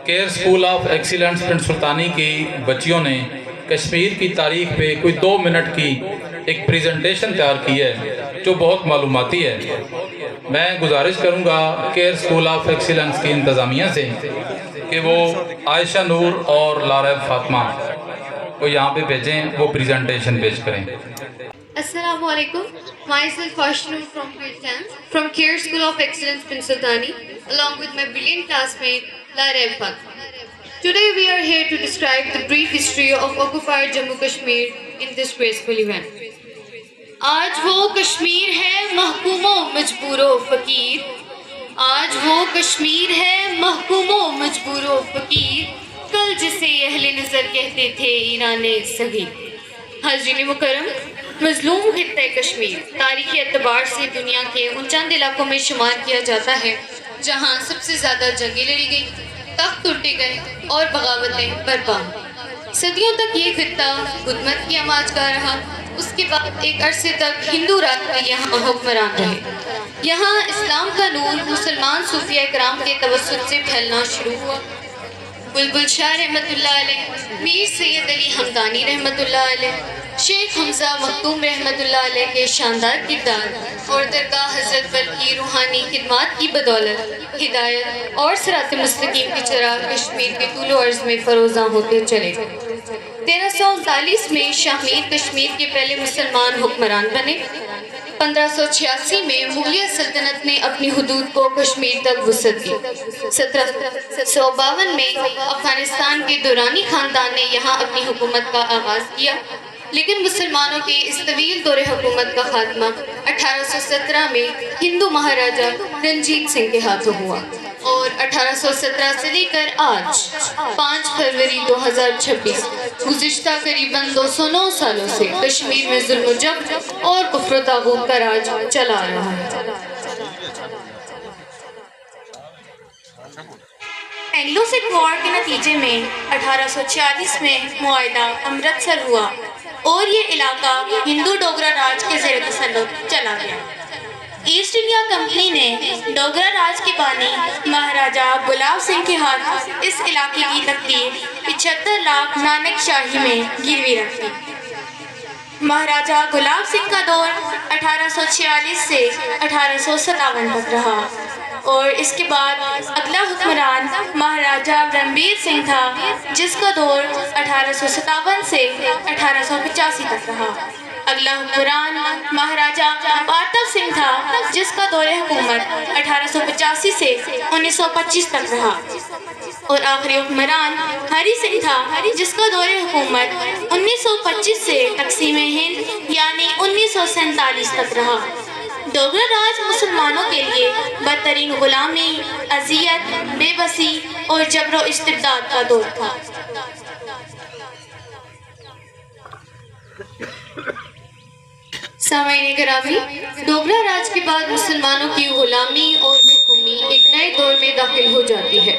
Care school of excellence پنڈ سلطانی کی بچیوں نے کشمیر کی تاریخ پہ کوئی 2 منٹ کی ایک پریزنٹیشن تیار کی ہے جو بہت معلوماتی ہے۔ میں گزارش کروں گا کیئر اسکول آف ایکسیلنس کی انتظامیہ سے کہ وہ عائشہ نور اور لارا فاطمہ کو یہاں پہ بھیجیں، وہ پریزنٹیشن پیش کریں۔ Assalamu alaikum. Myself Ashnur from grade 10 from Care School of Excellence Pinsultani along with my brilliant classmate Lara Fat. Today we are here to describe the brief history of occupied Jammu Kashmir in this graceful event. آج وہ کشمیر ہے محکوم و مجبور و فقیر، آج وہ کشمیر ہے محکوم و مجبور و فقیر، کل جسے اہل نظر کہتے تھے ایران صغیر۔ حاضرین مکرم، مظلوم خطہ کشمیر تاریخی اعتبار سے دنیا کے ان چند علاقوں میں شمار کیا جاتا ہے جہاں سب سے زیادہ جنگیں لڑی گئی، تخت توڑے گئے اور بغاوتیں برپا ہوئیں۔ صدیوں تک یہ خطہ حکومت کی آماج کا رہا، اس کے بعد ایک عرصے تک ہندو راج کے یہاں حکمران رہے۔ یہاں اسلام کا نور مسلمان صوفیہ کرام کے توسط سے پھیلنا شروع ہوا۔ بلبل شاہ رحمۃ اللہ علیہ، میر سید علی حمدانی رحمۃ اللہ علیہ، شیخ حمزہ مختوم رحمۃ اللہ علیہ کے شاندار کردار اور درگاہ حضرت بل کی روحانی خدمات کی بدولت ہدایت اور صراط مستقیم کی چراغ کشمیر کے طول و عرض میں فروزاں ہوتے چلے گئے۔ 1339 میں شاہ میر کشمیر کے پہلے مسلمان حکمران بنے۔ 1586 میں مغلیہ سلطنت نے اپنی حدود کو کشمیر تک وسعت دی۔ 1752 میں افغانستان کے دورانی خاندان نے یہاں اپنی حکومت کا آغاز کیا، لیکن مسلمانوں کے اس طویل دور حکومت کا خاتمہ 1817 میں ہندو مہاراجہ رنجیت سنگھ کے ہاتھوں ہوا اور 1817 سے لے کر آج 5 فروری 2026 گزشتہ قریباً 209 سالوں سے کشمیر میں ظلم و جبر اور کفر و طاغوت کا راج چلا آ رہا ہے۔ اینگلو سکھ وار کے نتیجے میں 1846 میں معاہدہ امرتسر ہوا اور یہ علاقہ ہندو ڈوگرا راج کے زیر تسلط چلا گیا۔ ایسٹ انڈیا کمپنی نے ڈوگرا راج کے بانی مہاراجہ گلاب سنگھ کے ہاتھ اس علاقے کی تقدیر 75 لاکھ نانک شاہی میں گروی رکھ دی۔ مہاراجہ گلاب سنگھ کا دور 1846 سے 1857 تک رہا اور اس کے بعد اگلا حکمران مہاراجہ برہمبیر سنگھ تھا جس کا دور 1857 سے 1885 تک رہا۔ اگلا حکمران مہاراجہ پارتو سنگھ تھا جس کا دور حکومت 1885 سے 1925 تک رہا اور آخری حکمران ہری سنگھ تھا جس کا دور حکومت 1925 سے تقسیم ہند یعنی 1947 تک رہا۔ ڈوگرا راج مسلمانوں کے لیے بدترین غلامی، اذیت، بے بسی اور جبر و استبداد کا دور تھا۔ سامعین گرامی، ڈوگرا راج کے بعد مسلمانوں کی غلامی اور محکومی ایک نئے دور میں داخل ہو جاتی ہے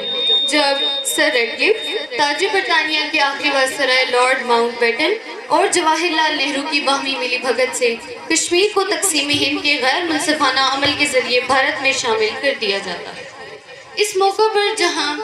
جب سر ریڈکلف، تاج برطانیہ کے آخری وائسرائے لارڈ ماؤنٹ بیٹن اور جواہر لال نہرو کی باہمی ملی بھگت سے کشمیر کو تقسیم ہند کے غیر منصفانہ عمل کے ذریعے بھارت میں شامل کر دیا جاتا ہے۔ اس موقع پر جہاں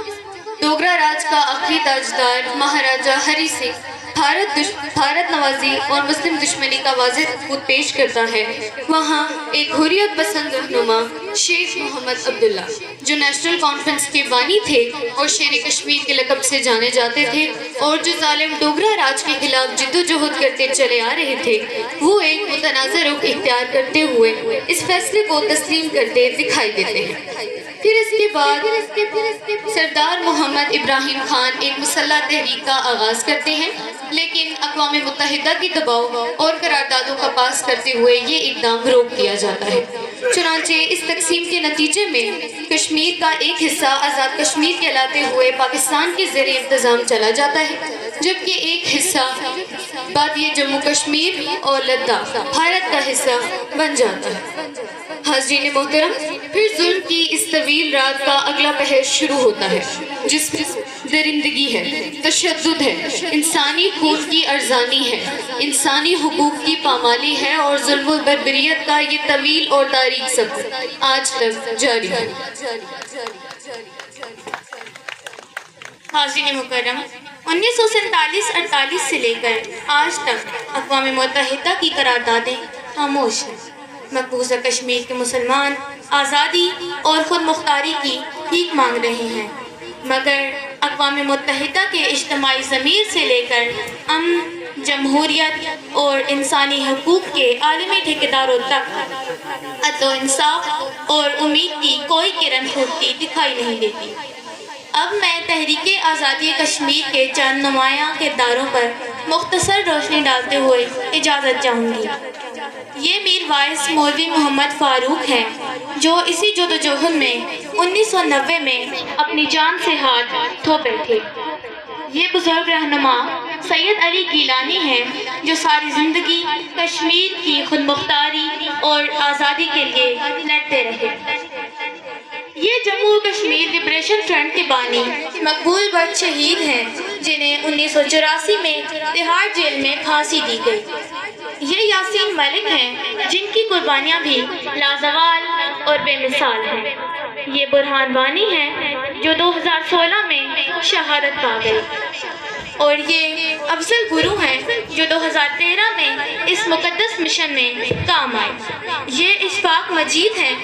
ڈوگرا راج کا آخری تاجدار مہاراجہ ہری سنگھ بھارت نوازی اور مسلم دشمنی کا واضح ثبوت پیش کرتا ہے، وہاں ایک حریت پسند رہنما شیخ محمد عبداللہ جو نیشنل کانفرنس کے بانی تھے اور شیر کشمیر کے لقب سے جانے جاتے تھے اور جو ظالم ڈوگرا راج کے خلاف جد و جہد کرتے چلے آ رہے تھے، وہ ایک متنازع رخ اختیار کرتے ہوئے اس فیصلے کو تسلیم کرتے دکھائی دیتے ہیں۔ پھر اس کے بعد سردار محمد ابراہیم خان ایک مسلح تحریک کا آغاز کرتے ہیں، لیکن اقوام متحدہ کی دباؤ اور قراردادوں کا پاس کرتے ہوئے یہ اقدام روک دیا جاتا ہے۔ چنانچہ اس تقسیم کے نتیجے میں کشمیر کا ایک حصہ آزاد کشمیر کہلاتے ہوئے پاکستان کے زیر انتظام چلا جاتا ہے، جبکہ ایک حصہ بعد یہ جموں کشمیر اور لداخ بھارت کا حصہ بن جاتا ہے۔ حاضرین محترم، پھر ظلم کی اس طویل رات کا اگلا پہر شروع ہوتا ہے جس میں درندگی ہے، تشدد ہے، انسانی خون کی ارزانی ہے، انسانی حقوق کی پامالی ہے اور ظلم و بربریت کا یہ طویل اور تاریک سفر آج تک جاری ہے۔ حاضرین مکرم، 1947-48 سے لے کر آج تک اقوام متحدہ کی قراردادیں خاموش ہیں۔ مقبوضہ کشمیر کے مسلمان آزادی اور خود مختاری کی بھیک مانگ رہے ہیں، مگر اقوام متحدہ کے اجتماعی ضمیر سے لے کر امن، جمہوریت اور انسانی حقوق کے عالمی ٹھیکیداروں تک عدل و انصاف اور امید کی کوئی کرن پھوٹتی دکھائی نہیں دیتی۔ اب میں تحریک آزادی کشمیر کے چند نمایاں کرداروں پر مختصر روشنی ڈالتے ہوئے اجازت چاہوں گی۔ یہ میر وائس مولوی محمد فاروق ہیں، جو اسی جدوجہد میں 1990 میں اپنی جان سے ہاتھ دھو بیٹھے۔ یہ بزرگ رہنما سید علی گیلانی ہیں، جو ساری زندگی کشمیر کی خود مختاری اور آزادی کے لیے لڑتے رہے۔ یہ جموں و کشمیر لبریشن فرنٹ کے بانی مقبول بٹ شہید ہیں، جنہیں 1984 میں تہاڑ جیل میں پھانسی دی گئی۔ یہ یاسین ملک ہیں، جن کی قربانیاں بھی لازوال اور بے مثال ہیں۔ یہ برہان وانی ہیں، جو 2016 میں شہادت پا گئے، اور یہ افضل گرو ہیں، جو 2013 میں اس مقدس مشن میں کام آئے۔ یہ اشفاق مجید ہیں،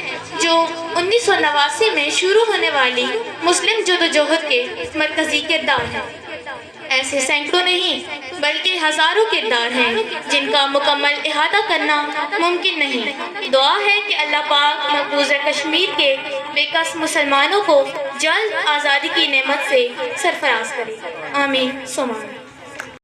جو 1989 میں شروع ہونے والی مسلم جدوجہد کے مرکزی کردار ہیں۔ ایسے سینکڑوں نہیں بلکہ ہزاروں کردار ہیں جن کا مکمل احاطہ کرنا ممکن نہیں۔ دعا ہے کہ اللہ پاک مقبوضہ کشمیر کے بے کس مسلمانوں کو جلد آزادی کی نعمت سے سرفراز کرے۔ آمین ثم آمین۔